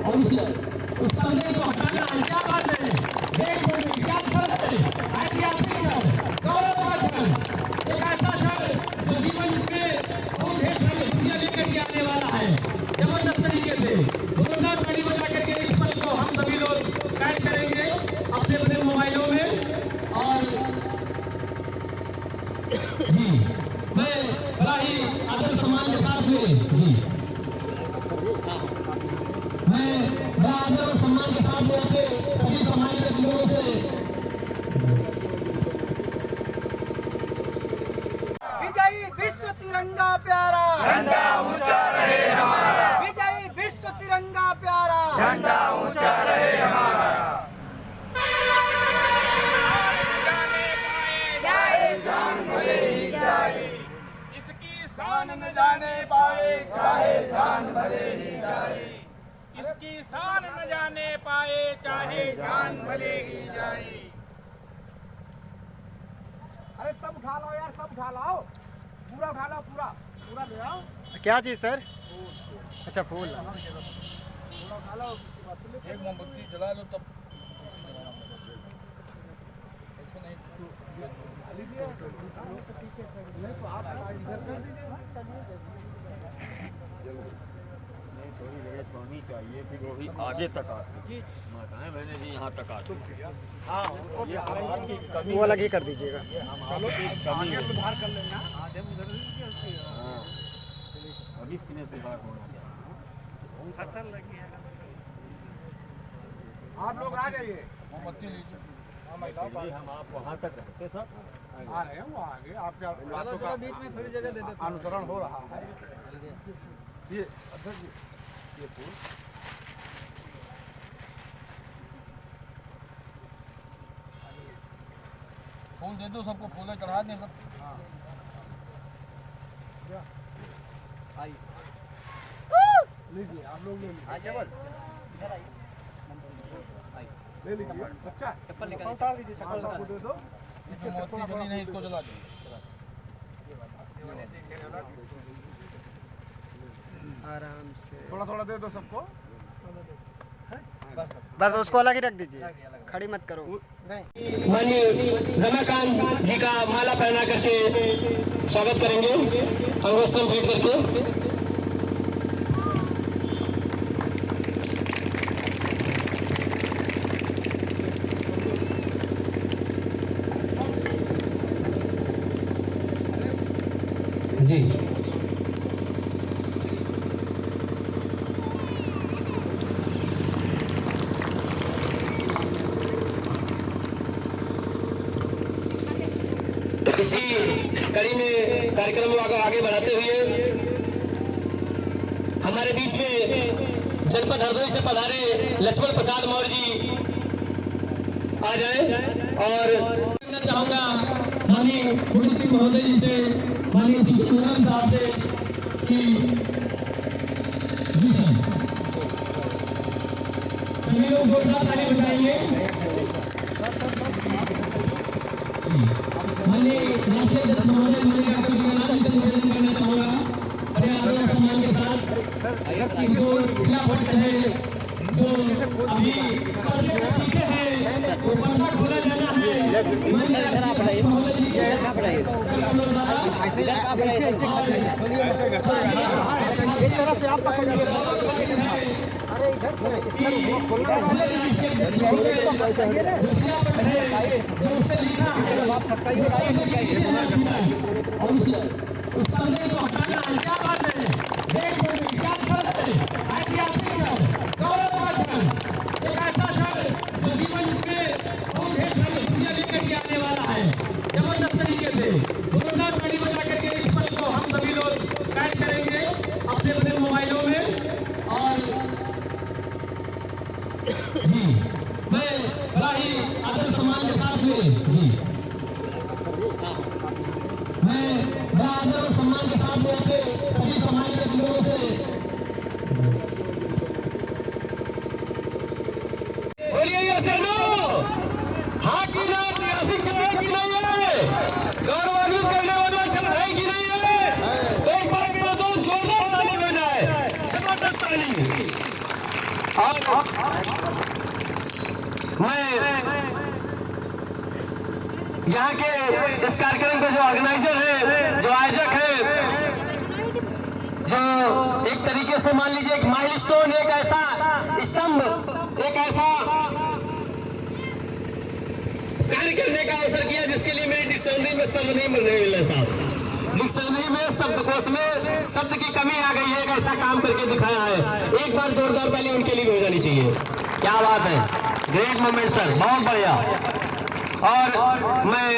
और उस संदेश को हटाना है। क्या बात है, देश में क्या क्षण है, ऐतिहासिक क्षण, गौरवपूर्ण क्षण, एक ऐसा क्षण जो जीवन में बहुत ढेर सारी खुशियां लेकर के आने वाला है। जबरदस्त तरीके से जोरदार ताली बजा करके इस पल को हम सभी लोग कैद करेंगे अपने अपने मोबाइलों में। और जी मैं बड़ा ही आदर सम्मान के साथ में जी मैं बड़ा आदर और सम्मान के साथ में अपने सभी समाज के लोगों से विजयी विश्व तिरंगा प्यारा, झंडा ऊंचा रहे हमारा, विजयी विश्व तिरंगा प्यारा, झंडा ऊंचा रहे हमारा। चाहे जान भले ही जाए, इसकी शान न जाने पाए, चाहे जान भले ही जाए, इसकी शान न जाने पाए, चाहे जान भले ही जाए। अरे सब उठा लाओ यार, सब उठा लाओ, पूरा उठा लाओ, पूरा पूरा ले आओ। क्या चीज़ सर? अच्छा फूल। पूरा उठा लाओ, एक मोमबत्ती जला लो तब ऐसे नहीं। थोड़ी जगह छोड़नी चाहिए, फिर वो भी आगे तक आती माताएं बहनें भी यहाँ तक आती। हाँ, ये हमारी की कमी, वो अलग ही कर दीजिएगा। चलो आगे सुधार कर लेना। हाँ, भविष्य में सुधार होना चाहिए। फसल लगी है, आप लोग आ जाइए। मोमबत्ती लीजिए। फिर हम आप वहाँ तक रहते सब आ रहे हैं वो आगे, आपके बातों का बीच में थोड़ी जगह दे देते, अनुसरण हो रहा है। ये अध्यक्ष जी, ये फूल फूल दे दो सबको, फूलें चढ़ा दें सब। आइए लीजिए, आप लोग ले लीजिए, ले लीजिए। बच्चा चप्पल उतार दीजिए, चप्पल सबको दे दो। इसमें मोमबत्ती जली नहीं, इसको जला दो। आराम से थोड़ा थोड़ा दे दो सबको। बस उसको अलग ही रख दीजिए, खड़ी मत करो। माननीय रमाकांत जी का माला पहना करके स्वागत करेंगे, अंगोस्त्रम भेंट करके। जी इसी कड़ी में कार्यक्रम को आगे बढ़ाते हुए हमारे बीच में जनपद हरदोई से पधारे लक्ष्मण प्रसाद मौर्य जी आ जाए। और मैं चाहूंगा माननीय मुख्यमंत्री महोदय जी से, माननीय जी साहब से कि जी सर सभी लोग जोरदार ताली बजाएंगे। माननीय राष्ट्रीय अध्यक्ष महोदय माननीय डॉक्टर जगन्नाथ जी से निवेदन करना चाहूंगा बड़े आदर और सम्मान के साथ कि जो जिला भट्ट है, जो अभी पर्दे के पीछे है, वो पर्दा खोला जाना है। माननीय राष्ट्रीय महोदय जी के एक तरफ से आप पकड़िए, अरे इधर उस संदेश को हटाना है। क्या बात है, देश में क्या क्षण है, ऐतिहासिक क्षण, गौरवपूर्ण क्षण, एक ऐसा क्षण जो जीवन में बहुत ढेर सारी खुशियां लेकर के आने वाला है। जबरदस्त तरीके से जोरदार ताली बजा करके इस पल को हम सभी लोग कैद करेंगे अपने अपने मोबाइलों में। और जी मैं बड़ा ही आदर सम्मान के साथ में जी मैं बड़ा आदर और सम्मान के साथ में अपने सभी समाज के लोगों से बोलिए ये शर्मा हाथ की रात ऐसी की नहीं है, गौरवान्वित करने वाला चढ़ाई की नहीं है। तो एक बार मेरे दोस्त जोरदार ताली बजाए, जबरदस्त ताली। और मैं यहाँ के इस कार्यक्रम के जो ऑर्गेनाइजर हैं, जो आयोजक हैं, जो एक तरीके से मान लीजिए एक माइलस्टोन, एक ऐसा स्तंभ, एक ऐसा कार्य करने का अवसर किया जिसके लिए मेरी डिक्शनरी में शब्द नहीं मिल रहे साहब। डिक्शनरी में शब्दकोश में शब्द की कमी आ गई है। एक ऐसा काम करके दिखाया है, एक बार जोरदार ताली उनके लिए हो जानी चाहिए। क्या बात है, ग्रेट मोमेंट सर, बहुत बढ़िया। और मैं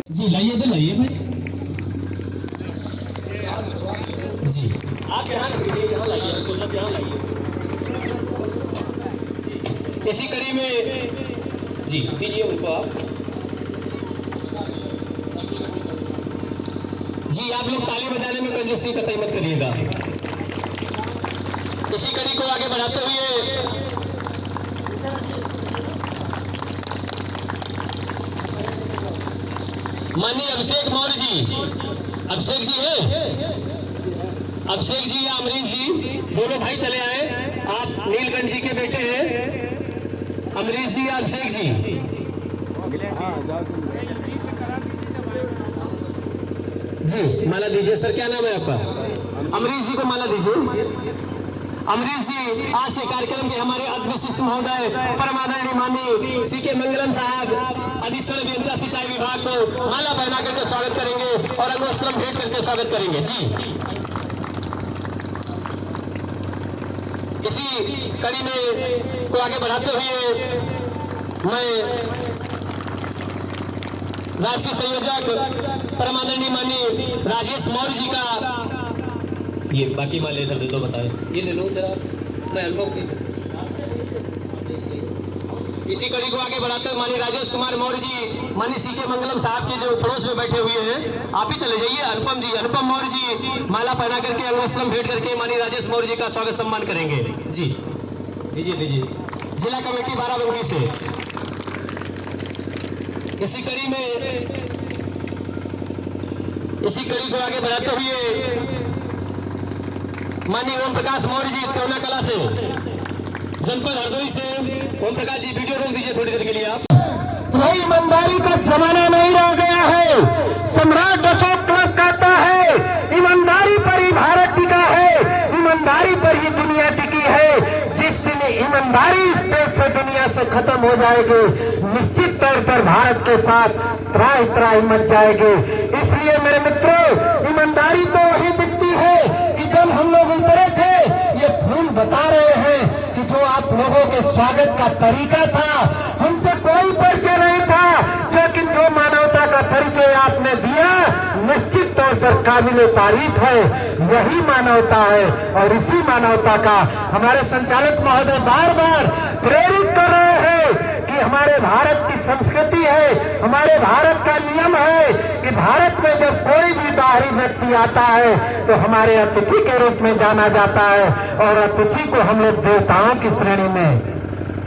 जी लाइए तो लाइए भाई जी, आप यहाँ लाइए। इसी कड़ी में जी दीजिए उनको आप जी। आप लोग ताली बजाने में कंजूसी कतई मत करिएगा। इसी कड़ी को आगे बढ़ाते हुए माननीय अभिषेक मौर्य जी, अभिषेक जी है, अभिषेक जी या अमरीश जी, दोनों भाई चले आए। आप नीलकंठ जी के बेटे हैं, अमरीश जी या अभिषेक जी। जी माला दीजिए सर, क्या नाम है आपका? अमरीश जी को माला दीजिए। अमरीश जी आज के कार्यक्रम के हमारे अति विशिष्ट महोदय परमादरणीय माननीय सी के मंगलम साहब अधीक्षण अभियंता सिंचाई विभाग को माला पहना करके स्वागत करेंगे और अंगवस्त्रम भेंट करके स्वागत करेंगे जी। इसी कड़ी में को आगे बढ़ाते हुए मैं राष्ट्रीय संयोजक परमादरणीय माननीय राजेश मौर्य जी का ये बाकी माल ले दे दो, बताए ये ले लो जरा, मैं अनुभव की। इसी कड़ी को आगे बढ़ाते हुए माननीय राजेश कुमार मौर्य जी, माननीय सी के मंगलम साहब के जो पड़ोस में बैठे हुए हैं, आप ही चले जाइए। अनुपम जी, अनुपम मौर्य जी माला पहना करके अंगवस्त्रम भेंट करके माननीय राजेश मौर्य जी का स्वागत सम्मान करेंगे जी। लीजिए लीजिए, जिला कमेटी बाराबंकी से। इसी कड़ी को आगे बढ़ाते हुए माननीय ओम प्रकाश मौर्य जी टोना कला से, जनपद हरदोई से। ओम प्रकाश जी वीडियो रोक दीजिए थोड़ी देर के लिए आप। भाई ईमानदारी का जमाना नहीं रह गया है। सम्राट अशोक क्लब कहता है ईमानदारी पर ही भारत टिका है, ईमानदारी पर ही दुनिया टिकी है। जिस दिन ईमानदारी इस देश से दुनिया से खत्म हो जाएगी, निश्चित तौर पर भारत के साथ त्राही त्राही मच जाएगी। इसलिए मेरे मित्रों, ईमानदारी तो वही दिखती है कि जब हम लोग उतरे थे, ये फूल बता रहे हैं कि जो आप लोगों के स्वागत का तरीका था, हमसे कोई परिचय नहीं था, लेकिन जो मानवता का परिचय आपने दिया, निश्चित तौर पर काबिल तारीफ है। यही मानवता है और इसी मानवता का हमारे संचालक महोदय बार बार प्रेरित कर रहे हैं कि हमारे भारत की संस्कृति है, हमारे भारत का नियम है कि भारत में जब कोई भी बाहरी व्यक्ति आता है तो हमारे अतिथि के रूप में जाना जाता है, और अतिथि को हम लोग देवताओं की श्रेणी में,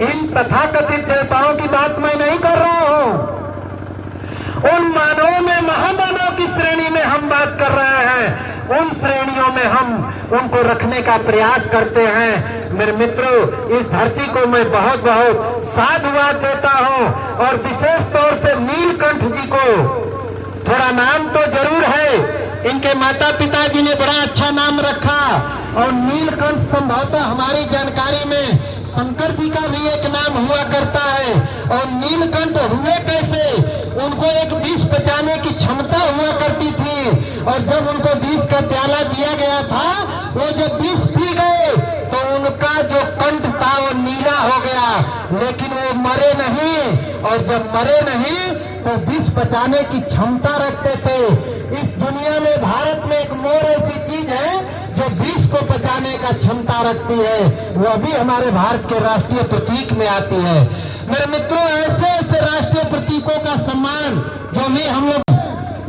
इन तथाकथित देवताओं की बात मैं नहीं कर रहा हूं, उन मानवों में महामानव की श्रेणी में हम बात कर रहे हैं। उन श्रेणियों में हम उनको रखने का प्रयास करते हैं। मेरे मित्रों, इस धरती को मैं बहुत बहुत साधुवाद देता हूं और विशेष तौर से नीलकंठ जी को। थोड़ा नाम तो जरूर है, इनके माता पिता जी ने बड़ा अच्छा नाम रखा और नीलकंठ संभवतः हमारी जानकारी में शंकर जी का भी एक नाम हुआ करता है। और नीलकंठ हुए कैसे? उनको एक विष पचाने की क्षमता हुआ करती थी और जब उनको विष का प्याला दिया गया था, वो जब विष पी गए तो उनका जो कंठ था वो नीला हो गया, लेकिन वो मरे नहीं। और जब मरे नहीं तो विष पचाने की क्षमता रखते थे। इस दुनिया में भारत में एक मोर ऐसी चीज है जो विष को पचाने का क्षमता रखती है, वो भी हमारे भारत के राष्ट्रीय प्रतीक में आती है। मेरे मित्रों, ऐसे ऐसे राष्ट्रीय प्रतीकों का सम्मान जो भी हम लोग,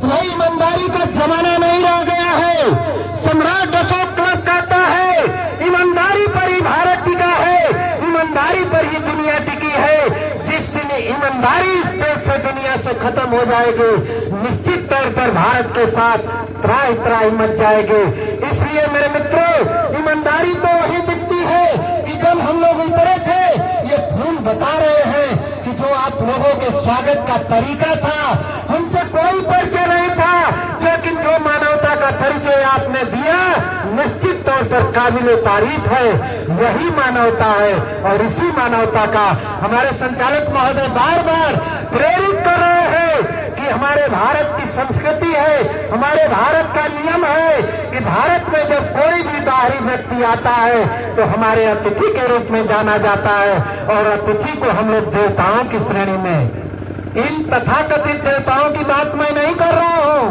कोई ईमानदारी का जमाना नहीं रह गया है। सम्राट अशोक क्लब कहता है, ईमानदारी पर ही भारत टिका है, ईमानदारी पर ही दुनिया टिकी है। जिस दिन ईमानदारी इस देश से दुनिया से खत्म हो जाएगी, निश्चित तौर पर भारत के साथ त्राही त्राही मच जाएगी। इसलिए मेरे मित्रों, ईमानदारी तो वही दिखती है कि जब हम लोग उतरे थे, ये फूल बता रहे हैं कि जो आप लोगों के स्वागत का तरीका था, हमसे कोई परिचय नहीं था, लेकिन जो मानवता का परिचय आपने दिया, निश्चित तौर पर काबिल तारीफ है। यही मानवता है और इसी मानवता का हमारे संचालक महोदय बार बार प्रेरित कर रहे हैं कि हमारे भारत की संस्कृति है, हमारे भारत का नियम है कि भारत में जब कोई भी बाहरी व्यक्ति आता है तो हमारे अतिथि के रूप में जाना जाता है और अतिथि को हम लोग देवताओं की श्रेणी में, इन तथाकथित देवताओं की बात मैं नहीं कर रहा हूं,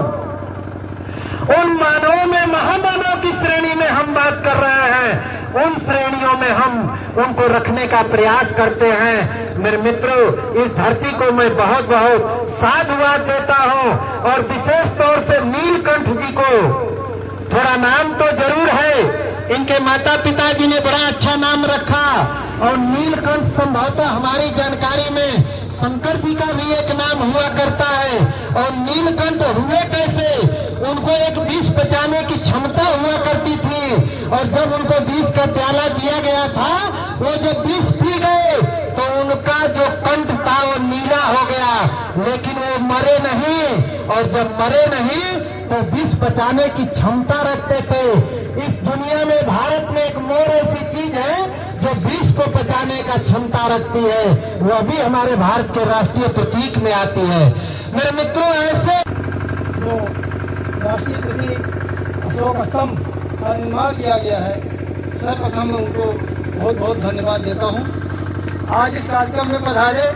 उन मानवों में महामानव की श्रेणी में हम बात कर रहे हैं। उन श्रेणियों में हम उनको रखने का प्रयास करते हैं। मेरे मित्रों, इस धरती को मैं बहुत बहुत साधुवाद देता हूं और विशेष तौर से नीलकंठ जी को। थोड़ा नाम तो जरूर है, इनके माता पिता जी ने बड़ा अच्छा नाम रखा और नीलकंठ संभवतः हमारी जानकारी में शंकर जी का भी एक नाम हुआ करता है। और नीलकंठ हुए कैसे? उनको एक विष पचाने की क्षमता हुआ करती थी और जब उनको विष का प्याला दिया गया था, वो जब विष पी गए तो उनका जो कंठ था वो नीला हो गया, लेकिन वो मरे नहीं। और जब मरे नहीं तो विष पचाने की क्षमता रखते थे। इस दुनिया में भारत में एक मोर ऐसी चीज है जो विष को पचाने का क्षमता रखती है, वो भी हमारे भारत के राष्ट्रीय प्रतीक में आती है। मेरे मित्रों, ऐसे जो राष्ट्रीय प्रतीक अशोक स्तंभ का निर्माण किया गया है, सर्वप्रथम मैं उनको बहुत बहुत धन्यवाद देता हूँ। आज इस कार्यक्रम में पधारे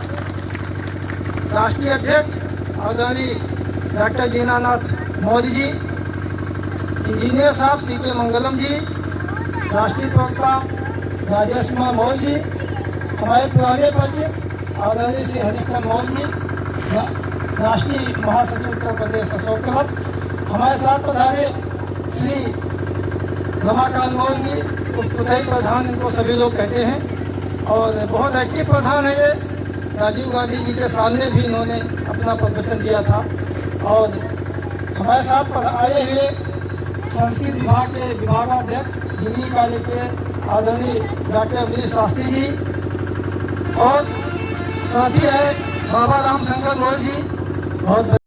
राष्ट्रीय अध्यक्ष आदरणीय डॉक्टर दीनानाथ मोदी जी, इंजीनियर साहब सीके मंगलम जी, राष्ट्रीय प्रवक्ता राजेश कुमार मौर्य जी, हमारे पुराने परिचित आदरणीय श्री हरीश मौर्य जी, राष्ट्रीय महासचिव उत्तर प्रदेश अशोक क्लब, हमारे साथ पधारे श्री रमाकांत मौर्य जी, उपप्रधान प्रधान इनको सभी लोग कहते हैं और बहुत एक्टिव प्रधान है ये। राजीव गांधी जी के सामने भी इन्होंने अपना प्रवचन दिया था। और हमारे साथ आए हुए संस्कृत विभाग के विभागाध्यक्ष डिग्री कॉलेज के आदरणीय डॉक्टर अमरीश शास्त्री जी और साथी है बाबा राम शंकर मौर्य जी, बहुत